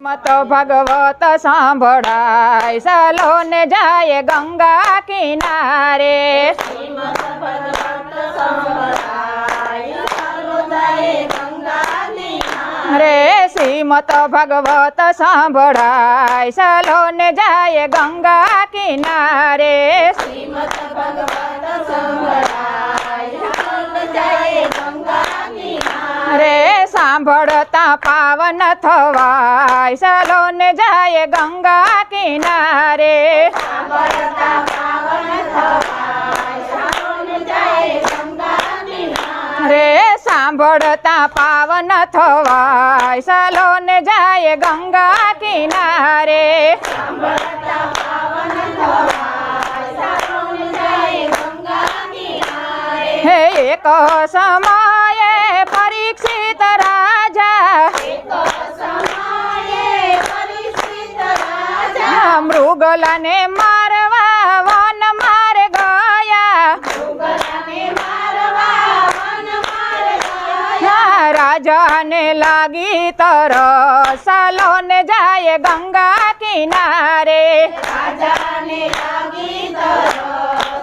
શ્રીમદ ભગવત સાંભળાય સલોને જાય ગંગા કિનારે શ્રીમદ ભગવત સંભળાય સલો જાય ગંગા કિનારે રે શ્રીમદ ભગવત સાંભળાય સલોને જાય ગંગા કિનારે શ્રીમદ ભગવત સંભળાય સલો જાય ગંગા કિનારે રે સાંભળતા પાવન થવાય સલોને જાય ગંગા કિનારે સાંભળતા પાવન થવાય સલો જાય ગંગા કિનારે રે સાંભળતા પાવન થવાય સલોને જાય ગંગા કિનારે સાંભળતા પાવન થવાય સલો જાય ગંગા કિનારે હે એક સમયે પરીક્ષિત રાજા એક સમયે પરીક્ષિત રાજા મૃગલાને મારવા વન મારે ગયા મૃગલાને મારવા વન મારે ગયા રાજાને લાગી તરસ સલોને જાય ગંગા કિનારે રાજાને લાગી તરસ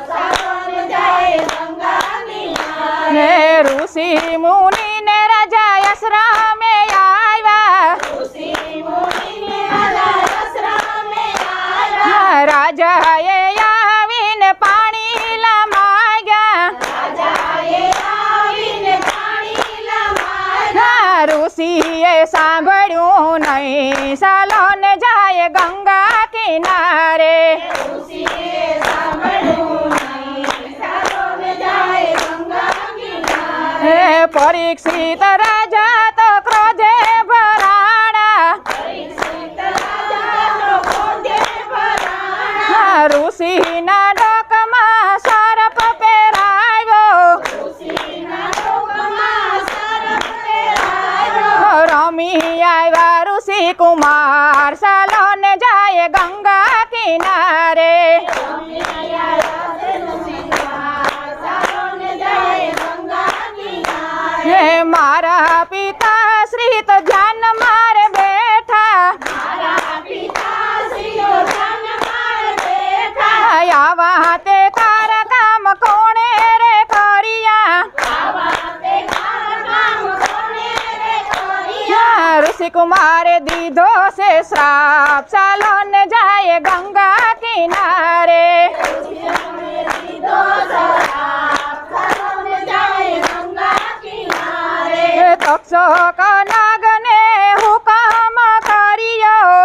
સલો જાય ગંગા કિનારે હે ઋષિ મુનિ ને રાજા આશ્રમે આવ્યા ઋષિ મુનિને રાજા આશ્રમે આવ્યા રાજાએ આવીને પાણી લમાગ્યા રાજાએ આવીને પાણી લમાડ્યા ઋષિએ સાંભળ્યું નહીં સલોને જાય ગંગા કિનારે ઋષિએ સાંભળ્યું નહીં સલો જાય ગંગા કિનારે હે પરીક્ષિત રાજા તો ક્રોધે ભરાણા પરીક્ષિત રાજા તો ક્રોધે ભરાણા ઋષિના ડોકમાં સર્પ પહેરાવ્યો ઋષિના ડોકમાં સર્પ પહેરાયો રમી આવ્યા ઋષિ કુમાર સલોને જાય ગંગા કિનારે રમ્યા રાધે ઋષિ કુમાર સલો જાય ગંગા કિનારે હે મારા પિતા શ્રી તો ધ્યાન મારે બેઠા મારા પિતાશ્રીઓ ધ્યાનમાં બેઠા આવા તે કાર કામ કોણે રે કર્યા આવા તે કામ કોને રે કર્યા ઋષિ કુમારે દીધો છે શ્રાપ સલોને જાય ગંગા કિનારે ઋષિઓને દીધો શ્રાપ, સલોને જાય ગંગા કિનારે તક્ષક નાગને હુકમ કર્યો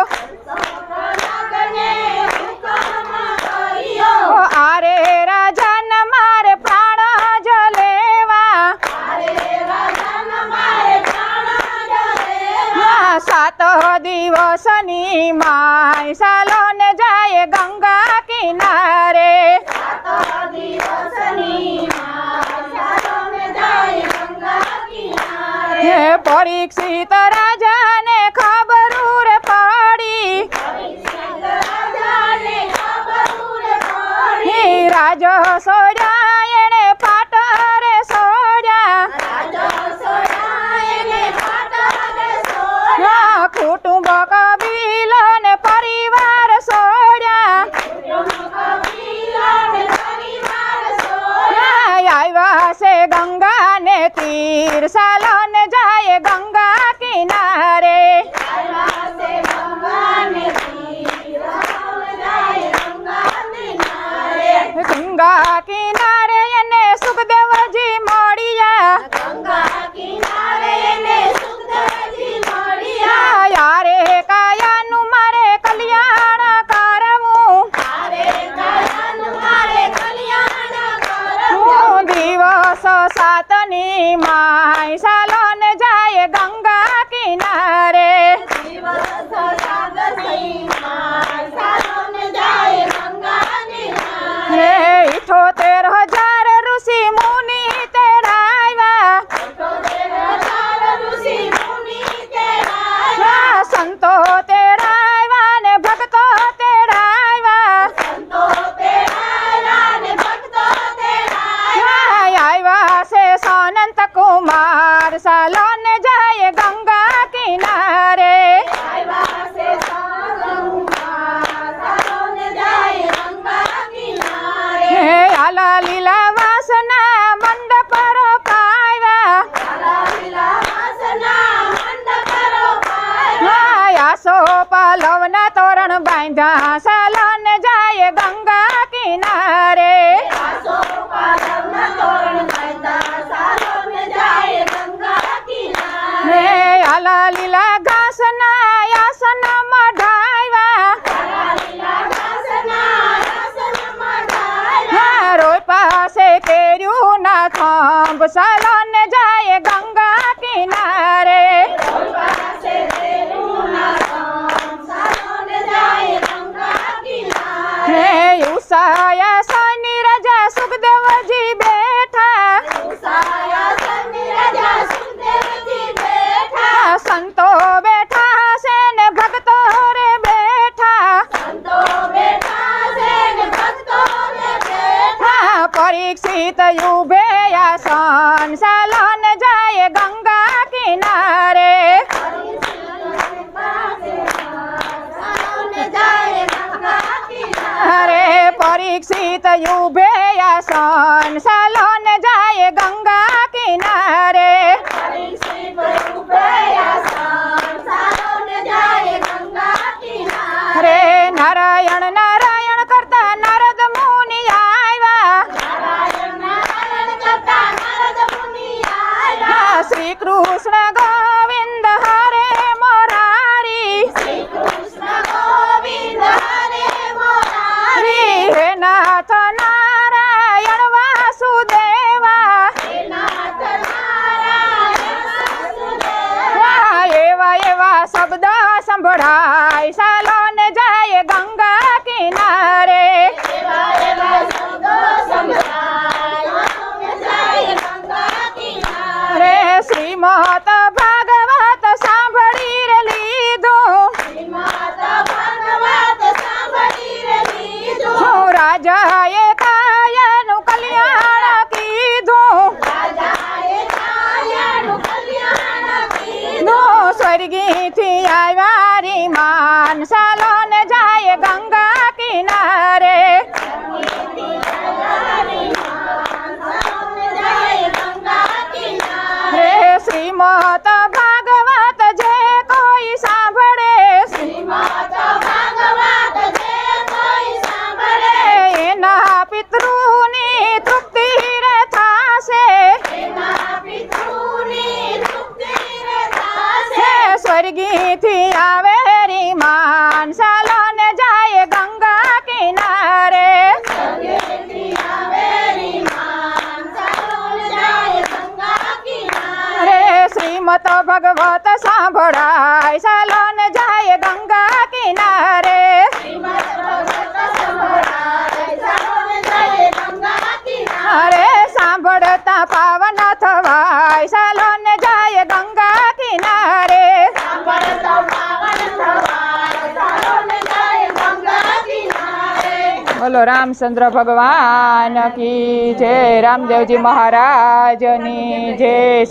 નાગને હુકમ કર્યો આરે રાજાન મારે પ્રાણ જ લેવા અરે રાજાના મારે પ્રાણ જલેવા 7 દિવસની માય સલોને જાય ગંગા કિનારે 7 દિવસની માં સલોને જાય ગંગા કિનારે હે પરીક્ષિત રાજાને ખબર રે પડી પરીક્ષિત રાજાને ખબર પડી હે રાજ સોડ્યા એણે પાટરે સોડ્યા રાજા સોડાયને પાટરે સોડ્યા કુટુંબ કબીલો ને પરિવાર સોડ્યા કબીલાને પરિવાર સોડ્યા આવ્યા છે ગંગા ને તીર સલોને જાય ગંગા કિનારે આવ્યા છે ગંગાને તીર, સલોને જાય ગંગા કિનારે ગંગા કિનારે એને સુખદેવજી મળ્યા ગંગા કિનારે એને સુખદેવજી મળ્યા યારે કાયાનું મારે કલ્યાણ કરવું તારે કયાનું મારે કલ્યાણ કરવું દિવસ 7ની માય સલોને જાય ગંગા કિનારે દિવસ સાગરની માં સલોને જાય ગંગા કિનારે 78,000 ઋષિ મુનિ તેડાવ્યા 78,000 ઋષિ મુનિ તેડાવ્યા સંતો તેડાવ્યા ને ભક્તો તેડાવ્યા સંતો તેડાવ્યા ને ભક્તો તેડાવ્યા આવ્યા છે સનંત કુમાર આસો પલવના તોરણ બાંધ્યા સાલોન જાય ગંગા કિનારે આસો પાલવના તોરણ બાંધ્યા સાલોન જાય ગંગા કિનારે. આલા લીલા ઘાસના આસનમાં ઢાળ્યા તારા લીલા ઘાસના આસનમાં ઢાળ્યા. રોય પાસે કેર્યું ના થંભ સાલોન જાય ગંગા કિનારે રોય પાસે તેરું ના થંભ સાલોન જાય ગંગા કિનારે. ઉષાયા સાની રાજા સુખદેવજી બેઠા ઉષાયા સની રાજા સુખદેવજી બેઠા. સંતો બેઠા છે ને ભક્તો રે બેઠા સંતો બેઠા છે ને ભક્તો ને બેઠા. પરીક્ષિત ઉભે આસન સાલોન જાય ગંગા કિનારે સાલોન જાય ગંગા કિનારે. અરે પરીક્ષિત ઉભે આસન સાલોન જાય ગંગા કિનારે પરીક્ષિત ઉભે આસન સાલોન જાય ગંગા કિનારે. અરે નારાયણ નારાયણ કરતા નારદ મુનિ આવ્યા નારાયણ નારાયણ કરતા નારદ મુનિ આવ્યા. શ્રી કૃષ્ણ ગોવિંદ હરે મોરારી શ્રી કૃષ્ણ ગોવિંદ હરે મુરારી. હે નાથ નારાયણ વાસુદેવા હે નાથ નારાયણ વાસુદેવા. એવા એવા શબ્દ સંભળાય સાલોન જાય ગંગા કિનારે એવા એવા શબ્દો સંભળાય સાલોન જાય ગંગા કિનારે. શ્રીમદ ભાગવત સાંભળી રે લીધું શ્રીમદ ભાગવત સાંભળી રે લીધું. રાજાએ કાયાનું કલ્યાણ કીધું રાજાએ કાયાનું કલ્યાણ કીધું. સ્વર્ગીથી આવ્યા રીમાન સાલોન જાય ગંગા કિનારે સાલોન જાય ગંગા કિનારે. શ્રીમદ ભાગવત જે કોઈ સાંભળે શ્રીમદ ભાગવત જે કોઈ સાંભળે એના પિતૃની તૃપ્તિ રે થાશે એના પિતૃની તૃપ્તિ રે થાશે. સ્વર્ગીથી આવે રીમાન સાલોન જાય ગંગા કિનારે સ્વર્ગેથી આવેલી માન સાલોન જાય ગંગા કિનારે. શ્રીમદ ભગવત સાંભળાય સાલોન જાય ગંગા કિનારે શ્રીમદ ભગવત સંભળાય સાલોન જાય ગંગા કિનારે. સાંભળતા પાવન થવાય સાલોન જાય ગંગા કિનારે સાંભળતો પાવન થવાય સાલોન જાય ગંગા કિનારે. બોલો રામચંદ્ર ભગવાન કી જય રામદેવજી મહારાજની જય